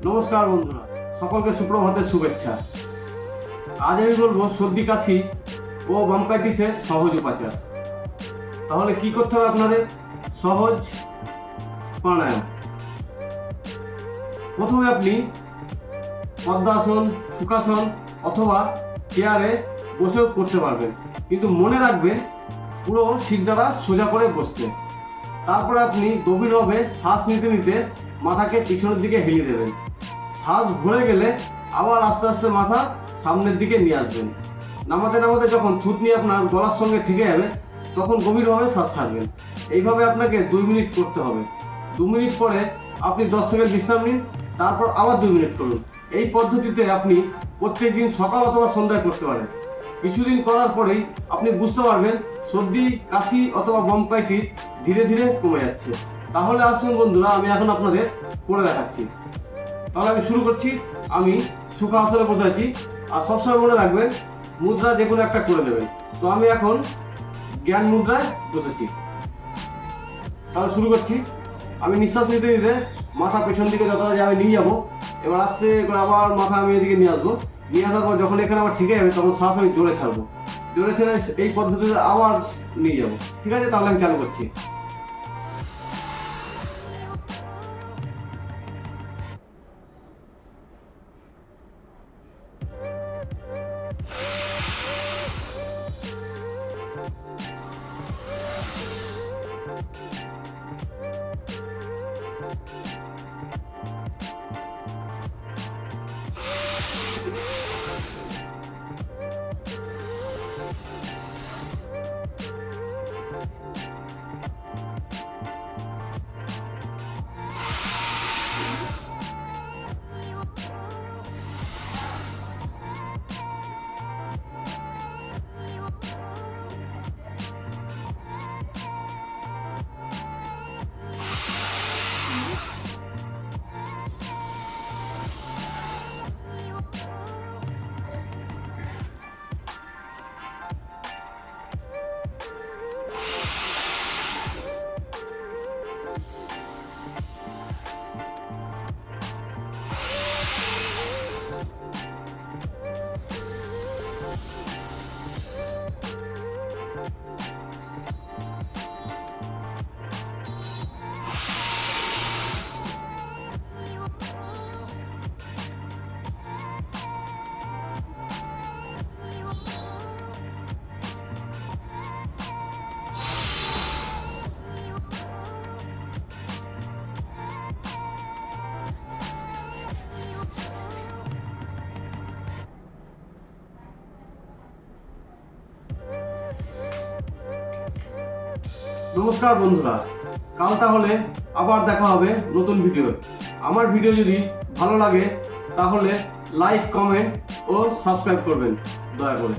নমস্কার বন্ধুরা, সকলকে সুপ্রভাতের শুভেচ্ছা। আজ আমি বলবো সর্দি কাশি ও ব্রঙ্কাইটিসের সহজ উপাচার। তাহলে কি করতে হবে আপনাদের? সহজ প্রাণায়াম। প্রথমে আপনি পদ্মাসন, সুখাসন অথবা চেয়ারে বসেও করতে পারবেন, কিন্তু মনে রাখবেন পুরো শির দ্বারা সোজা করে বসতে। তারপরে আপনি গভীরভাবে শ্বাস নিতে নিতে মাথাকে পিছনের দিকে হেলিয়ে দেবেন। শ্বাস ভরে গেলে আবার আস্তে আস্তে মাথা সামনের দিকে নিয়ে আসবেন। নামাতে নামাতে যখন থুতনি আপনার গলার সঙ্গে ঠেকে যাবে তখন গভীরভাবে শ্বাস ছাড়বেন। এইভাবে আপনাকে 2 মিনিট করতে হবে। 2 মিনিট পরে আপনি 10 সেকেন্ড বিশ্রাম নিন, তারপর আবার 2 মিনিট করুন। এই পদ্ধতিতে আপনি প্রত্যেক দিন সকাল অথবা সন্ধ্যায় করতে পারেন। কিছুদিন করার পরেই আপনি বুঝতে পারবেন সর্দি কাশি অথবা ব্রঙ্কাইটিস ধীরে ধীরে কমে যাচ্ছে। তাহলে আসুন বন্ধুরা, আমি এখন আপনাদের করে দেখাচ্ছি। তাহলে আমি শুরু করছি। আমি সুখাসনে বসে আছি, আর সবসময় মনে রাখবেন মুদ্রা যে কোনো একটা করে নেবেন। তো আমি এখন জ্ঞান মুদ্রায় বসেছি। তাহলে শুরু করছি। আমি নিঃশ্বাস নিতে নিতে মাথা পেছন দিকে যতটা যাবে নিয়ে যাবো। এবার আস্তে করে আবার মাথা আমি এদিকে নিয়ে আসবো। নিয়ে আসার পর যখন এখানে আবার ঠিক যাবে তখন শ্বাস আমি জোরে ছাড়বো। জোরে ছেড়ে এই পদ্ধতিতে আবার নিয়ে যাবো। ঠিক আছে, তাহলে আমি চালু করছি। নমস্কার বন্ধুরা, কাল তাহলে আবার দেখা হবে নতুন ভিডিও। আমার ভিডিও যদি ভালো লাগে তাহলে লাইক, কমেন্ট ও সাবস্ক্রাইব করবেন দয়া করে।